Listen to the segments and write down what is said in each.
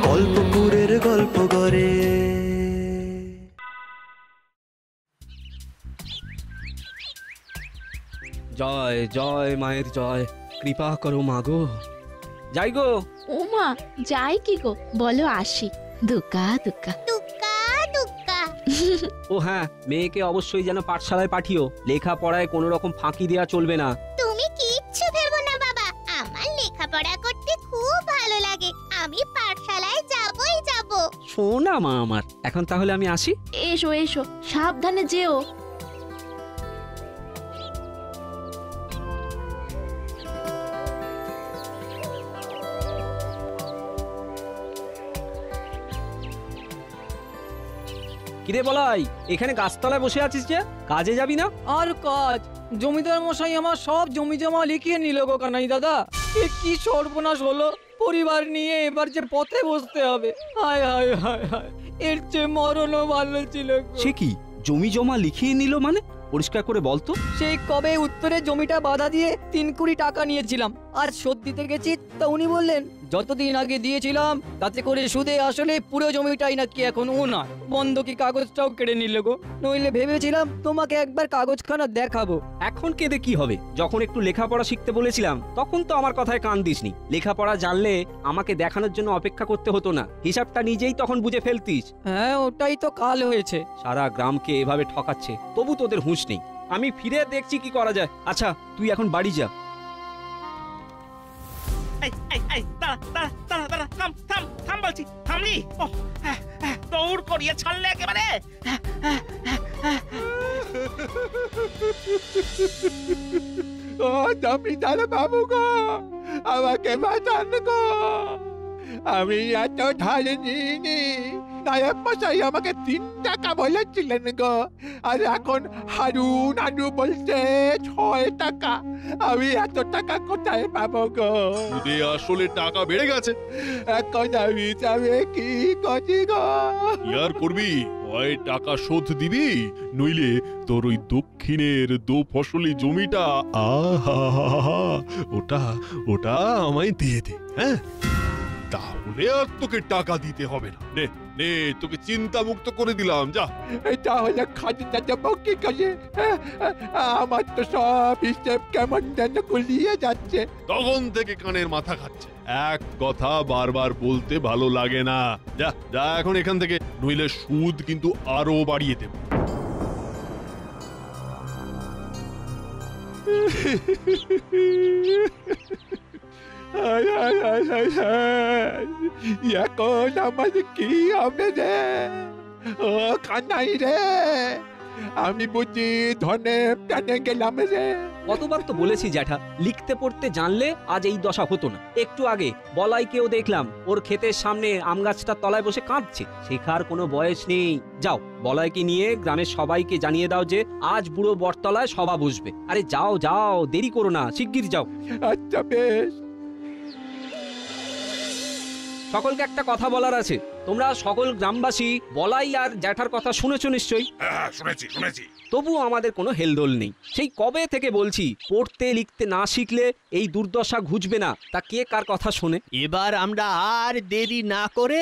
গল্পপুরের গল্প করে। জয় জয় মায়ের জয়, কৃপা করো মাগো। যাই গো। ও মা, যাই কি গো? বলো আসি। দুকা দুকা টুকা টুকা। ও হ্যাঁ, মেয়েকে অবশ্যই যেন পাঠশালায় পাঠিও। লেখাপড়ায় কোনো রকম ফাঁকি দেওয়া চলবে না। তুমি কিচ্ছু ভেবো না বাবা, আমার লেখাপড়া করতে খুব ভালো লাগে। আমি পাঠশালায় যাবই যাব। শোনা মা আমার, এখন তাহলে আমি আসি। এসো এসো, সাবধানে যেও। কিরে বলাই, এখানে গাছতলায় বসে আছিস যে, কাজে যাবি না? আর কাজ, জমিদার মশাই আমার সব জমি জমা লিখিয়ে নিল গো কানাই দাদা। এ কি সর্বনাশ হলো, পরিবার নিয়ে এবার যে পথে বসতে হবে। হায় হায় হায় হায়, এর চেয়ে মরণও ভালো ছিল গো। সে কি, জমি জমা লিখিয়ে নিল মানে? পরিষ্কার করে বলতো। সেই কবে উত্তরে জমিটা বাধা দিয়ে 3 কোটি টাকা নিয়েছিলাম, আর শোধ দিতে গেছি তা উনি বললেন যতদিন আগে দিয়েছিলাম তাতে করে সুদে আসলে পুরো জমিটাই নাকি এখন ওনার। বন্ধকি কাগজটাও কেড়ে নিল গো। নইলে ভেবেছিলাম তোমাকে একবার কাগজখানা দেখাবো। এখন কেঁদে কি হবে? যখন একটু লেখাপড়া শিখতে বলেছিলাম তখন তো আমার কথায় কান দিসনি। লেখাপড়া জানলে আমাকে দেখানোর জন্য অপেক্ষা করতে হতো না, হিসাবটা নিজেই তখন বুঝে ফেলতিস। হ্যাঁ, ওটাই তো কাল হয়েছে। সারা গ্রামকে এভাবে ঠকাচ্ছে, তবু তোদের হুঁশ নেই। আমি ফিরে দেখছি কি করা যায়। আচ্ছা তুই এখন বাড়ি যা। থাম বলছি, থামলি? দৌড় করিয়ে ছাড়লে একেবারে। ও জমিদার বাবু গো, আমাকে বাঁচান গো। আমি এত ধার নিইনি। নায়ক মশাই আমাকে 3 টাকা বলেছিলেন গো, আর এখন হারুন হারু বলছে 6 টাকা। আমি এত টাকা কোথায় পাবো গো? সুদে আসলে টাকা বেড়ে গেছে। এখন আমি যাবে কি করি গো? কি আর করবি, হয় টাকা শোধ দিবি, নইলে তোর ওই দক্ষিণের 2 ফসলি জমিটা ওটা ওটা আমায় দিয়ে দে। হ্যাঁ, তাহলে আর তোকে টাকা দিতে হবে না। নে নে, তোকে চিন্তা মুক্ত করে দিলাম, যা। তাহলে খাজনা দেবো কি করে? আমার তো সব হিসেব কেমন যেন গুলিয়ে যাচ্ছে। তখন থেকে কানের মাথা খাচ্ছে, এক কথা বারবার বলতে ভালো লাগে না। যা যা এখন এখান থেকে, নইলে সুদ কিন্তু আরো বাড়িয়ে দেব। এখন আমার কি হবে রে? ও কানাই রে, আমি বুঝি ধনে টানে গেলাম রে। কতবার তো বলেছি জ্যাঠা, লিখতে পড়তে জানলে আজ এই দশা হতো না। একটু আগে বলাইকেও দেখলাম, ওর ক্ষেতের সামনে আম গাছটার তলায় বসে কাঁদছে। শেখার কোনো বয়স নেই। যাও, বলাইকে নিয়ে গ্রামের সবাইকে জানিয়ে দাও যে আজ বুড়ো বটতলায় সভা বসবে। আরে যাও যাও, দেরি করো না, শিগগির যাও। আচ্ছা বেশ। সকলকে একটা কথা বলার আছে। তোমরা সকল গ্রামবাসী বলাই আর জ্যাঠার কথা শুনেছো নিশ্চয়ই? হ্যাঁ, শুনেছি শুনেছি। তবুও আমাদের কোনো হেলদোল নেই। সেই কবে থেকে বলছি, পড়তে লিখতে না শিখলে এই দুর্দশা ঘুচবে না। তা কে কার কথা শোনে? এবার আমরা আর দেরি না করে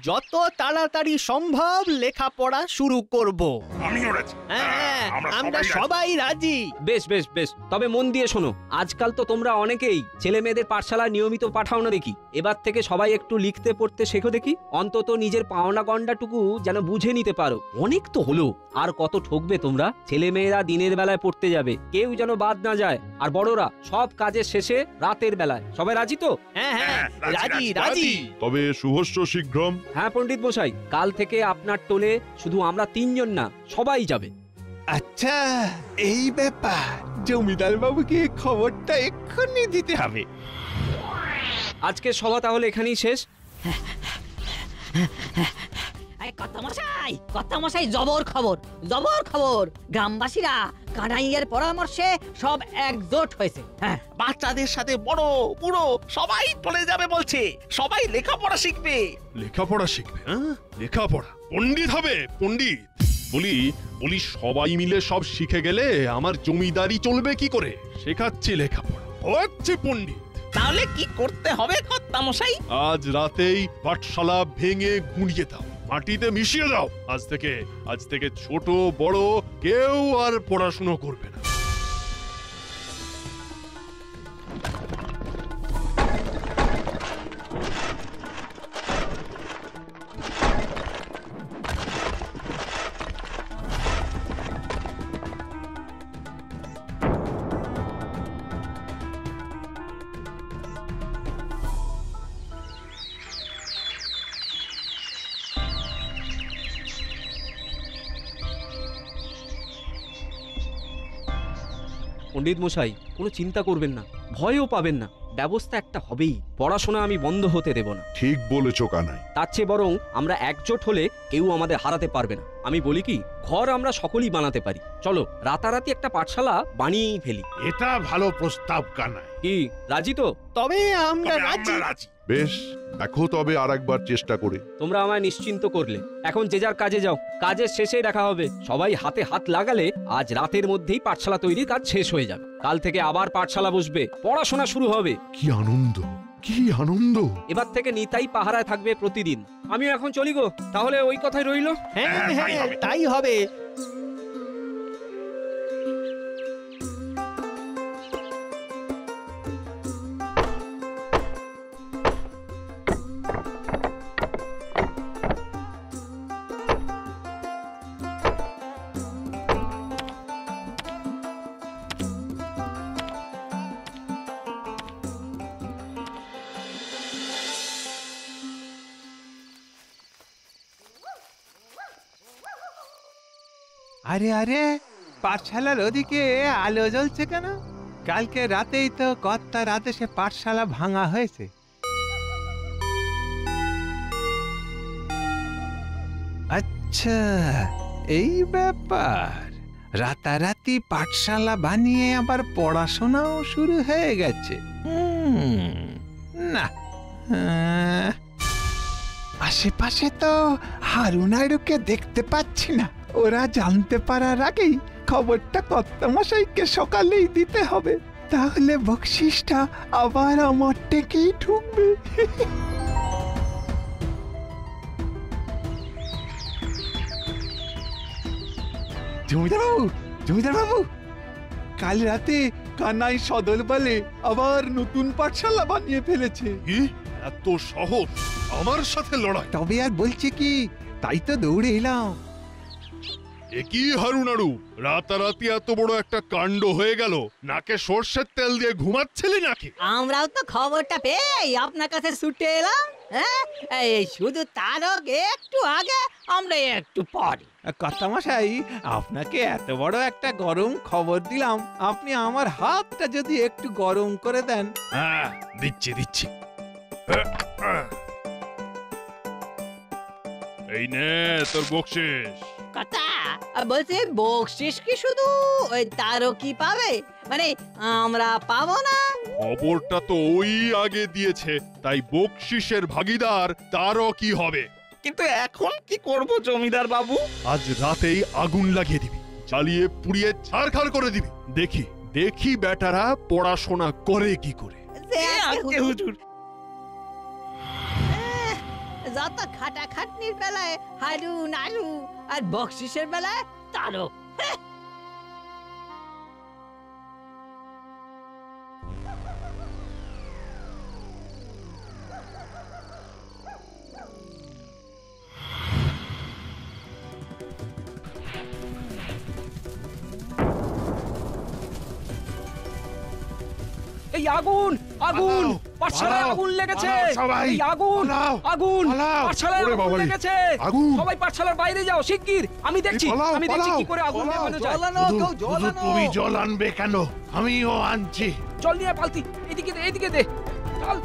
যত তাড়াতাড়ি সম্ভব লেখাপড়া শুরু করব। আমিও রাজি। হ্যাঁ, আমরা সবাই রাজি। বেশ বেশ বেশ, তবে মন দিয়ে শোনো। আজকাল তো তোমরা অনেকেই ছেলে মেয়েদের পাঠশালায় নিয়মিত পাঠাও না দেখি। এবার থেকে সবাই একটু লিখতে পড়তে শেখো দেখি। অন্তত নিজের পাওনা গন্ডাটুকু যেন বুঝে নিতে পারো। অনেক তো হলো, আর কত ঠকবে তোমরা? ছেলে মেয়েরা দিনের বেলায় পড়তে যাবে, কেউ যেন বাদ না যায়। আর বড়রা সব কাজের শেষে রাতের বেলায়। সবাই রাজি তো? হ্যাঁ হ্যাঁ, রাজি রাজি। তবে শুভস্য শীঘ্রম। হ্যাঁ পণ্ডিত মশাই, কাল থেকে আপনার টোলে শুধু আমরা 3 জন না, সবাই যাবে। আচ্ছা, এই ব্যাপার। জমিদার বাবুকে খবরটা এক্ষুনি দিতে হবে। আজকে সভা তাহলে এখানেই শেষ। কথা মশাই, জবর খবর, জবর খবর। গ্রামবাসীরা কানাইয়ের পরামর্শে সব একজোট হয়েছে। হ্যাঁ, বাচ্চাদের সাথে বড় বুড়ো সবাই চলে যাবে বলছে। সবাই লেখাপড়া শিখবে। লেখাপড়া শিখবে? হ্যাঁ, লেখাপড়া, পণ্ডিত হবে, পণ্ডিত। বলি বলি সবাই মিলে সব শিখে গেলে আমার জমিদারি চলবে কি করে? শেখাচ্ছি লেখাপড়া, হচ্ছে পণ্ডিত। তাহলে কি করতে হবে কর্তামশাই? আজ রাতেই পাঠশালা ভেঙে গুঁড়িয়ে দাও, মাটিতে মিশিয়ে দাও। আজ থেকে ছোট বড় কেউ আর পড়াশুনো করবে না। পণ্ডিত মশাই, কোনো চিন্তা করবেন না, ভয়ও পাবেন না, ব্যবস্থা একটা হবেই। পড়াশোনা আমি বন্ধ হতে দেব না। ঠিক বলেছো কানাই। তার চেয়ে বরং আমরা একজোট হলে কেউ আমাদের হারাতে পারবে না। আমি বলি কি, ঘর আমরা সকলেই বানাতে পারি। চলো রাতারাতি একটা পাঠশালা বানিয়েই ফেলি। এটা ভালো প্রস্তাব কানাই। কি রাজি তো? তবে আমরা রাজি। বেশ, দেখো তবে আরেকবার চেষ্টা করে। তোমরা আমায় নিশ্চিন্ত করলে। এখন যে যার কাজে যাও, কাজের শেষেই দেখা হবে। সবাই হাতে হাত লাগালে আজ রাতের মধ্যেই পাঠশালা তৈরির কাজ শেষ হয়ে যাবে। কাল থেকে আবার পাঠশালা বসবে, পড়াশোনা শুরু হবে। কি আনন্দ, কি আনন্দ! এবার থেকে নিতাই পাহারায় থাকবে প্রতিদিন। আমিও এখন চলি গো, তাহলে ওই কথাই রইল। হ্যাঁ হ্যাঁ, তাই হবে। আরে আরে, পাঠশালার ওদিকে আলো জ্বলছে কেন? কালকে রাতেই তো কর্তার আদেশে পাঠশালা ভাঙা হয়েছে। আচ্ছা, এই ব্যাপার। রাতারাতি পাঠশালা বানিয়ে আবার পড়াশোনাও শুরু হয়ে গেছে। না, আশেপাশে তো হারুন আরুকে দেখতে পাচ্ছি না। ওরা জানতে পারার আগেই খবরটা কর্তামশাইকে সকালেই দিতে হবে, তাহলে বকশিসটা আবার আমার টেকেই ঢুকবে। জমিদার বাবু, কাল রাতে কানাই সদল বলে আবার নতুন পাঠশালা বানিয়ে ফেলেছে। কি এত সহজ আমার সাথে লড়াই? তবে আর বলছে কি, তাই তো দৌড়ে এলাম। একই হারুনাড়ু, রাতারাতি এত বড় একটা কাণ্ড হয়ে গেল। নাকে সর্ষের তেল দিয়ে ঘুমাচ্ছিলি নাকি? আমরাও তো খবরটা পেয়ে আপনার কাছে ছুটে এলাম। হ্যাঁ, এই শুধু তারক একটু আগে, আমরা একটু পরে। কর্তামশাই, আপনাকে এত বড় একটা গরম খবর দিলাম, আপনি আমার হাতটা যদি একটু গরম করে দেন। হ্যাঁ, দিচ্ছি। এই নে তোর বকশিস। কথা বলছি, বকশিস কি শুধু ওই তারকই পাবে? মানে আমরা পাবো না? খবরটা তো ওই আগে দিয়েছে, তাই বকশিসের ভাগিদার তারও কি হবে। কিন্তু এখন কি করব জমিদার বাবু? আজ রাতেই আগুন লাগিয়ে দিবি, জ্বালিয়ে পুড়িয়ে ছারখার করে দিবি। দেখি বেটারা পড়াশোনা করে কি করে। হুজুর, যত খাটাখাটনির বেলায় হারু নাড়ু, আর বকশিসের বেলায় তারক। এই আগুন, পাঠশালায় আগুন লেগেছে। এই আগুন, পাঠশালায় আগুন লেগেছে। সবাই পাঠশালার বাইরে যাও শিগগির। আমি দেখছি কি করে আগুন নেভানো যায়। তুমি জল আনবে কেন? আমিও আনছি। জল নিয়ে পালতি, এদিকে দে চল।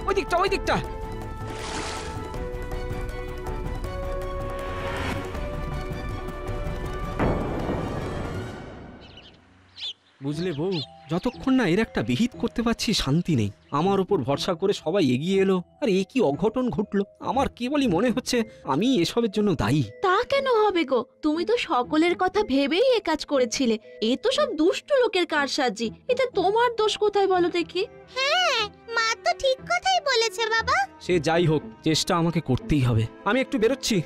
ওই দিকটা। বুঝলে বউ, যতক্ষণ না এর একটা বিহিত করতে পারছি শান্তি নেই। আমার উপর ভরসা করে সবাই এগিয়ে এলো, আর এ কি অঘটন ঘটলো। আমার কেবলই মনে হচ্ছে আমি এসবের জন্য দায়ী। তা কেন হবে গো? তুমি তো সকলের কথা ভেবেই এ কাজ করেছিলে। এ তো সব দুষ্ট লোকের কারসাজি। এতে তোমার দোষ কোথায় বলো দেখি? হ্যাঁ, মা তো ঠিক কথাই বলেছে বাবা। সে যাই হোক, চেষ্টা আমাকে করতেই হবে। আমি একটু বেরোচ্ছি।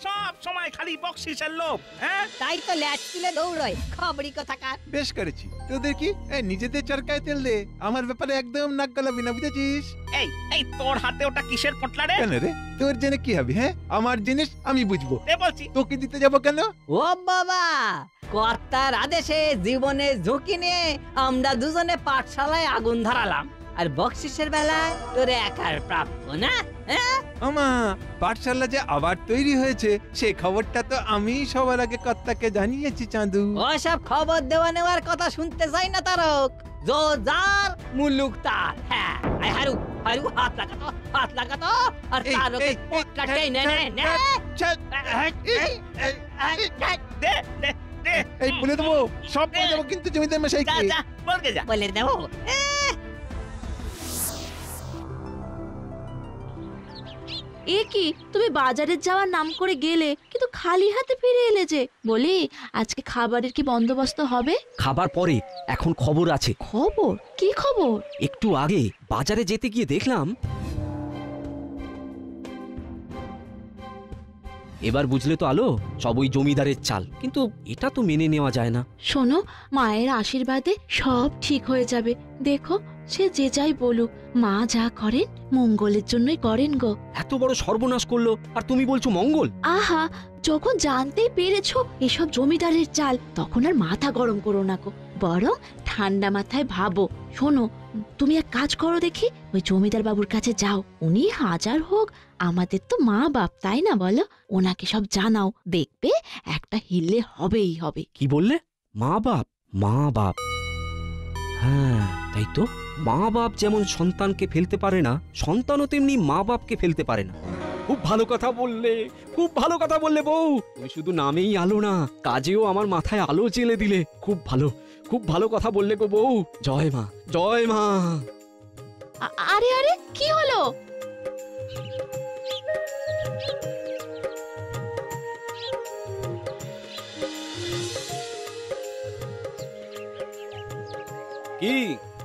সব সময় খালি বকশিসের লোভ। হ্যাঁ, তাই তো ল্যাচ তুলে দৌড়য় খবরই কথাকার। বেশ করেছি তোদের কি নিজেদের চরকায় তেল দে, আমার ব্যাপারে একদম নাক গলাবি না, বুঝেছিস? এই এই তোর হাতে ওটা কিসের পোটলা রে? কেন রে, তোর জেনে কি হবে? হ্যাঁ, আমার জিনিস আমি বুঝবো, দে বলছি। তোকে দিতে যাবো কেন? ও বাবা, কর্তার আদেশে জীবনে ঝুঁকি নিয়ে আমরা দুজনে পাঠশালায় আগুন ধরালাম, আর বকশিসের বেলায় তোর একার প্রাপ্য না? হ্যাঁ আমা, পাঠশালা যে আবার তৈরি হয়েছে সে খবরটা তো আমি সবার আগে কর্তাকে জানিয়েছি চাঁদু। ওসব খবর দেওয়া নেওয়ার কথা শুনতে চাই না তারক। জো যার মুলুক তার। হ্যাঁ, আয় হারু হারু, হাত লাগাতো আর তারকে পোটলা টেনে নে নে। দে দে দে। এই বলে দেবো, সব বলে দেবো, কিন্তু জমিদার মশাইকে যা যা, বলকে যা। বলে দেবো। এ কি, তুমি বাজারে যাওয়ার নাম করে গেলে কিন্তু খালি হাতে ফিরে এলে যে? বলি, আজকে খাবারের কি বন্দোবস্ত হবে? খাবার পরে, এখন খবর আছে। খবর? কি খবর? একটু আগে বাজারে যেতে গিয়ে দেখলাম। এবার বুঝলে তো আলো, সব ওই জমিদারের চাল। কিন্তু এটা তো মেনে নেওয়া যায় না। শোনো, মায়ের আশীর্বাদে সব ঠিক হয়ে যাবে। দেখো, সে যে যাই বলুক, মা যা করেন মঙ্গলের জন্যই করেন গো। এত বড় সর্বনাশ করলো, আর তুমি বলছো মঙ্গল? আহা, যখন জানতেই পেরেছো এসব জমিদারের চাল, তখন আর মাথা গরম করো না গো, বরং ঠান্ডা মাথায় ভাবো। শোনো, তুমি এক কাজ করো দেখি, ওই জমিদার বাবুর কাছে যাও। উনি হাজার হোক আমাদের তো মা বাপ, তাই না বলো? ওনাকে সব জানাও, দেখবে একটা হিললে হবেই হবে। কি বললে? মা বাপ? মা বাপ, হ্যাঁ তাই তো। মা বাপ যেমন সন্তানকে ফেলতে পারে না, সন্তানও তেমনি মা বাপকে ফেলতে পারে না। খুব ভালো কথা বললে, খুব ভালো কথা বললে বউ। তুমি শুধু নামেই আলো না, কাজেও আমার মাথায় আলো জ্বেলে দিলে। খুব ভালো, খুব ভালো কথা বললে গো বউ। জয় মা, জয় মা। আরে আরে, কি হলো? কি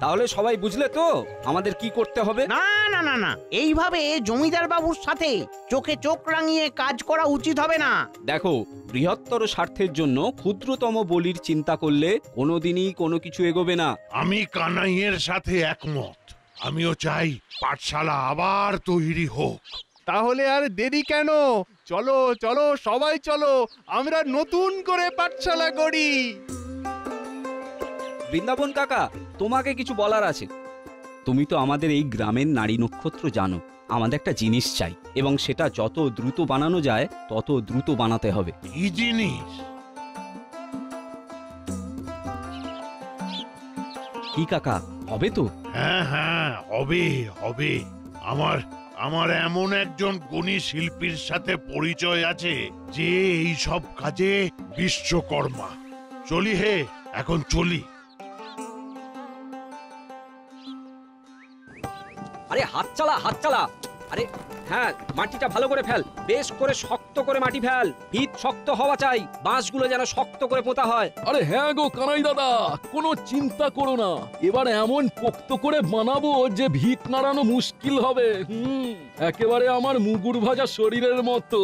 তাহলে সবাই বুঝলে তো আমাদের কি করতে হবে? না না না না, এইভাবে জমিদার বাবুর সাথে চোখে চোখ রাঙিয়ে কাজ করা উচিত হবে না। দেখো, বৃহত্তর স্বার্থের জন্য ক্ষুদ্রতম বলির চিন্তা করলে কোনোদিনই কোনো কিছু এগোবে না। আমি কানাইয়ের সাথে একমত। আমিও চাই পাঠশালা আবার তৈরি হোক। তাহলে আর দেরি কেন? চলো চলো, সবাই চলো, আমরা নতুন করে পাঠশালা গড়ি। বৃন্দাবন কাকা, তোমাকে কিছু বলার আছে। তুমি তো আমাদের এই গ্রামের নারী নক্ষত্র জানো। আমাদের একটা জিনিস চাই, এবং সেটা যত দ্রুত বানানো যায় তত দ্রুত বানাতে হবে। কি জিনিস? কি কাকা, হবে তো? হ্যাঁ হ্যাঁ, হবে হবে। আমার এমন একজন গুণী শিল্পীর সাথে পরিচয় আছে যে এই সব কাজে বিশ্বকর্মা। চলি হে, এখন চলি। আরে হাত চালা, হাত চালা। আরে হ্যাঁ, মাটিটা ভালো করে ফেল, বেশ করে শক্ত করে মাটি ফেল। ভিত শক্ত হওয়া চাই, বাঁশগুলো যেন শক্ত করে পোঁতা হয়। আরে হ্যাঁ গো কানাই দাদা, কোনো চিন্তা করো না। এবার এমন পোক্ত করে বানাবো যে ভিত নাড়ানো মুশকিল হবে। একেবারে আমার মুগুর ভাজা শরীরের মতো।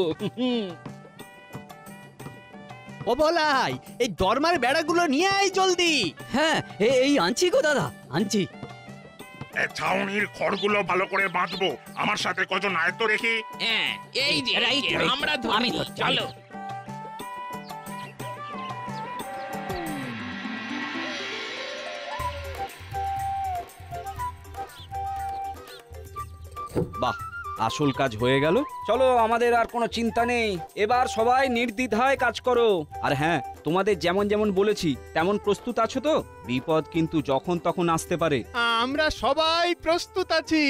ও বলাই, এই দরমার বেড়াগুলো নিয়ে আয় জলদি। হ্যাঁ, এই আনছি গো দাদা, আনছি। ছাউনির খড়গুলো ভালো করে বাঁধবো। আমার সাথে কজন আয়ত্ত রেখে। হ্যাঁ, এই যে আমরা আমি ধরি। চলো। বাহ, আসল কাজ হয়ে গেল। চলো, আমাদের আর কোনো চিন্তা নেই। এবার সবাই নির্দ্বিধায় কাজ করো। আর হ্যাঁ, তোমাদের যেমন যেমন বলেছি তেমন প্রস্তুত আছো তো? বিপদ কিন্তু যখন তখন আসতে পারে। আমরা সবাই প্রস্তুত আছি।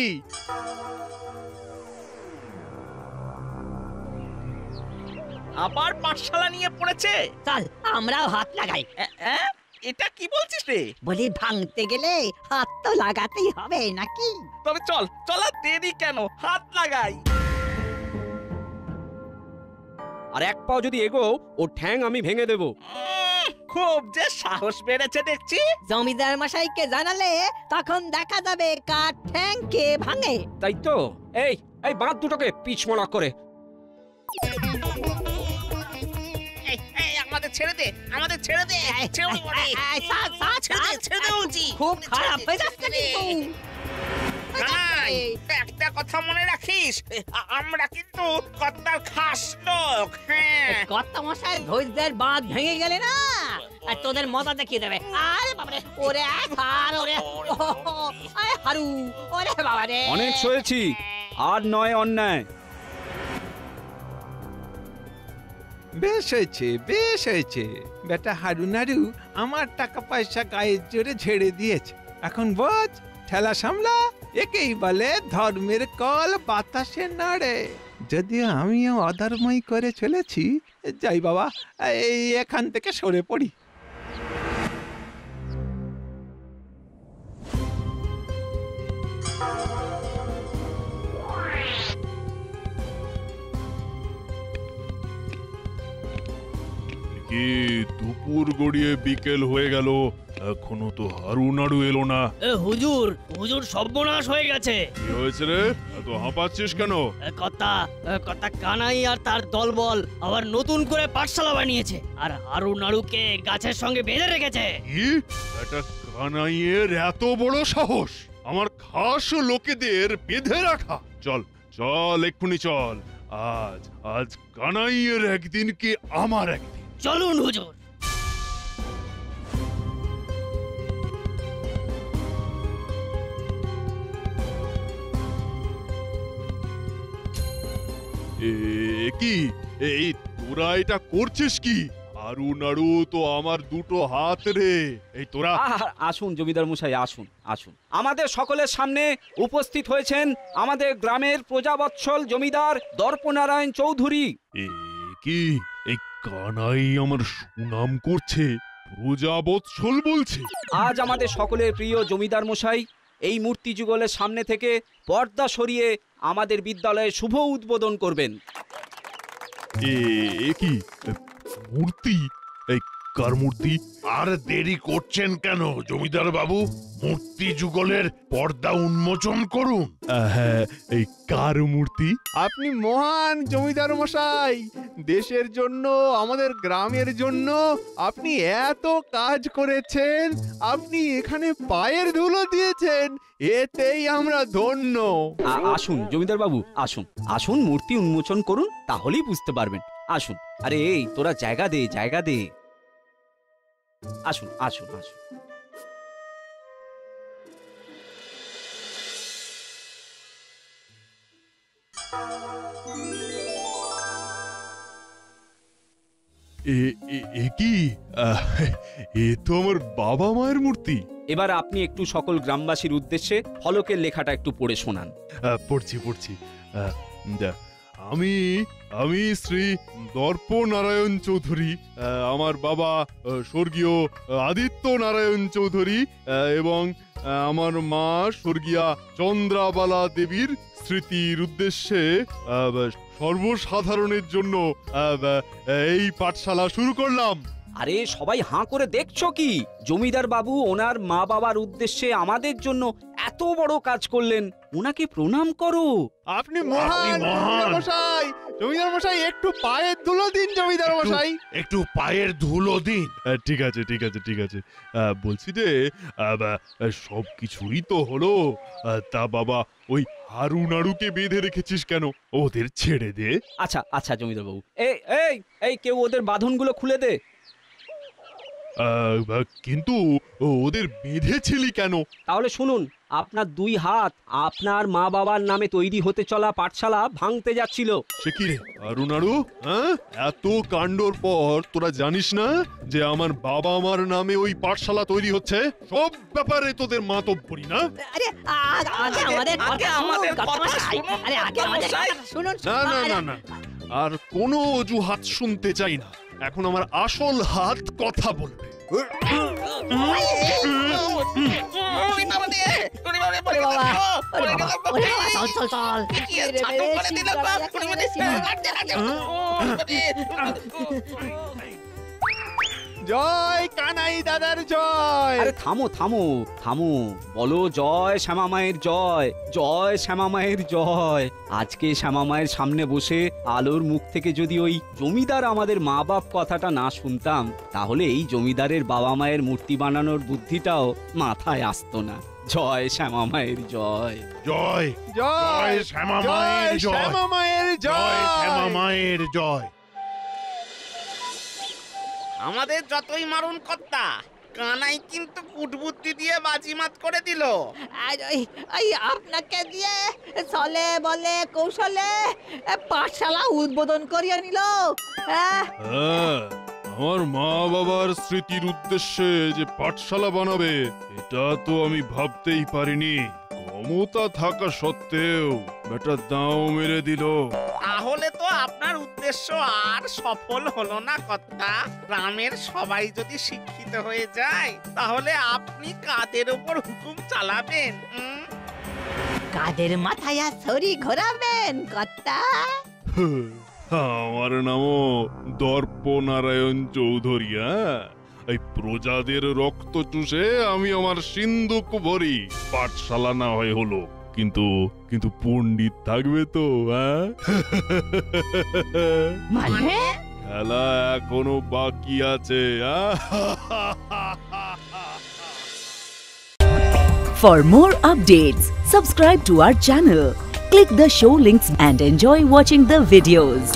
আবার পাঠশালা নিয়ে পড়েছে। চল আমরাও হাত লাগাই। এটা কি বলছিস রে? বলি ভাঙতে গেলে হাত তো লাগাতেই হবে নাকি? তবে চল চল, আর দেরি কেন, হাত লাগাই। আর এক পাও যদি এগো ও ঠ্যাং আমি ভেঙে দেবো। খুব যে সাহস বেড়েছে দেখছি। জমিদার মশাইকে জানালে তখন দেখা যাবে কার ঠ্যাং কে ভাঙে। তাই তো। এই এই বাঁধ দুটোকে পিছমোড়া করে। আমাদের ছেড়ে দে, আমাদের ছেড়ে দে, ছেড়ে দে বলছি। খুব খারাপ হয়ে যাচ্ছে কিন্তু। কানাই, একটা কথা মনে রাখিস, আমরা কিন্তু কর্তার খাস লোক। হ্যাঁ, কর্তা মশাই ধৈর্যের বাঁধ ভেঙে গেলে না আর তোদের মজা দেখিয়ে দেবে। আরে বাবারে, ওরে আর ওরে আরে হারু, ওরে বাবারে। অনেক সয়েছি, আর নয় অন্যায়। বেশ হয়েছে, বেশ হয়েছে। বেটা হারুনারু আমার টাকা পয়সা গায়ের জোরে ঝেড়ে দিয়েছে। এখন বোঝ, ঠেলা সামলা, একেই বলে ধর্মের কল বাতাসে নাড়ে। যদিও আমিও অধর্মই করে চলেছি, যাই বাবা, এই এখান থেকে সরে পড়ি। কি দুপুর গড়িয়ে বিকেল হয়ে গেল, এখনো তো হারুনাড়ু এলো না। হুজুর, হুজুর সর্বনাশ হয়ে গেছে। কি হয়েছে রে, এত হাঁপাচ্ছিস কেন? কথা কানাই আর তার দলবল আবার নতুন করে পাঠশালা বানিয়েছে, আর হারু নাড়ুকে গাছের সঙ্গে বেঁধে রেখেছে। কি, এটা কানাইয়ের এত বড় সাহস আমার খাস লোকেদের বেঁধে রাখা? চল চল, এক্ষুনি চল। আজ কানাইয়ের একদিন কি আমার একদিন। চলুন হুজুর। কি এই তোরা এটা করছিস কি? হারুনাড়ু তো আমার দুটো হাত রে। এই তোরা আসুন জমিদার মশাই, আসুন আসুন। আমাদের সকলের সামনে উপস্থিত হয়েছেন আমাদের গ্রামের প্রজাবৎসল জমিদার দর্পনারায়ণ চৌধুরী। কি এই কানাই আমার সুনাম করছে, প্রজাবৎসল বলছে? আজ আমাদের সকলের প্রিয় জমিদার মশাই এই মূর্তি যুগলের সামনে থেকে পর্দা সরিয়ে আমাদের বিদ্যালয়ে শুভ উদ্বোধন করবেন। কি মূর্তি? এই কার মূর্তি? আর দেরি করছেন কেন জমিদার বাবু? মূর্তি যুগলের পর্দা উন্মোচন করুন। হ্যাঁ, এই কার মূর্তি? আপনি মহান জমিদার মশাই, দেশের জন্য, আমাদের গ্রামের জন্য আপনি এত কাজ করেছেন, আপনি এখানে পায়ের ধুলো দিয়েছেন, এতেই আমরা ধন্য। আসুন জমিদার বাবু, আসুন আসুন, মূর্তি উন্মোচন করুন, তাহলেই বুঝতে পারবেন। আসুন। আরে এই তোরা জায়গা দে, জায়গা দে। আসুন আসুন আসুন। কি এ তো আমার বাবা মায়ের মূর্তি। এবার আপনি একটু সকল গ্রামবাসীর উদ্দেশ্যে ফলকের লেখাটা একটু পড়ে শোনান। পড়ছি। আমি শ্রী দর্পনারায়ণ চৌধুরী, আমার বাবা স্বর্গীয় আদিত্য নারায়ণ চৌধুরী এবং আমার মা স্বর্গীয়া চন্দ্রাবালা দেবীর স্মৃতির উদ্দেশ্যে সর্বসাধারণের জন্য এই পাঠশালা শুরু করলাম। আরে সবাই হাঁ করে দেখছো কি? জমিদার বাবু ওনার মা বাবার উদ্দেশ্যে আমাদের জন্য এত বড় কাজ করলেন, ওনাকে প্রণাম করো। আপনি মহান জমিদার মশাই। জমিদার মশাই একটু পায়ের ধুলো দিন। জমিদার মশাই একটু পায়ের ধুলো দিন। ঠিক আছে। বলছি যে সব কিছুই তো হলো, তা বাবা ওই হারুনাড়ুকে বেঁধে রেখেছিস কেন? ওদের ছেড়ে দে। আচ্ছা জমিদার বাবু, এই কেউ ওদের বাঁধনগুলো খুলে দে। কিন্তু ওদের বেঁধেছিলি কেন? তাহলে শুনুন, আপনার দুই হাত আপনার মা বাবার নামে তৈরি হতে চলা পাঠশালা ভাঙতে যাচ্ছিল। সে কি রে হারুনাড়ু, হ্যাঁ? এত কাণ্ডর পর তোরা জানিস না যে আমার বাবা মার নামে ওই পাঠশালা তৈরি হচ্ছে? সব ব্যাপারে তোদের মাতব্বরি না? আরে আগে আমাদের কথা শুনুন। না আর কোনো অজুহাত শুনতে চাই না। এখন আমার আসল হাত কথা বলবে। জয় কানাই দাদার জয়। আরে থামো থামো থামো, বলো জয় শ্যামা মায়ের জয়, জয় শ্যামা মায়ের জয়। আজকে শ্যামা মায়ের সামনে বসে আলোর মুখ থেকে যদি ওই জমিদার আমাদের মা বাপ কথাটা না শুনতাম, তাহলে এই জমিদারের বাবা মায়ের মূর্তি বানানোর বুদ্ধিটাও মাথায় আসতো না। জয় শ্যামা মায়ের জয়। জয় জয় শ্যামা মায়ের জয়, শ্যামা মায়ের জয় শ্যামা জয়। মায়ের জয়। আমাদের যতই মারুন কর্তা, কানাই কিন্তু কুটবুদ্ধি দিয়ে বাজিমাত করে দিল। আপনাকে দিয়ে চলে বলে কৌশলে পাঠশালা উদ্বোধন করিয়ে নিল। হ্যাঁ, আমার মা বাবার স্মৃতির উদ্দেশ্যে যে পাঠশালা বানাবে, এটা তো আমি ভাবতেই পারিনি। ক্ষমতা থাকা সত্ত্বেও বেটা দাও মেরে দিল। তাহলে তো আপনার উদ্দেশ্য আর সফল হলো না কর্তা। গ্রামের সবাই যদি শিক্ষিত হয়ে যায়, তাহলে আপনি কাদের উপর হুকুম চালাবেন? কাদের মাথায় আর ছড়ি ঘোরাবেন কর্তা? আমার নামও দর্প নারায়ণ চৌধুরী। এই প্রজাদের রক্ত চুষে আমি আমার সিন্ধুক ভরি। পাঠশালা না হয় হলো, কিন্তু কিন্তু পণ্ডিত থাকবে তো। মানে খেলা এখনো বাকি আছে। For more updates, subscribe to our channel, click the show links and enjoy watching the videos.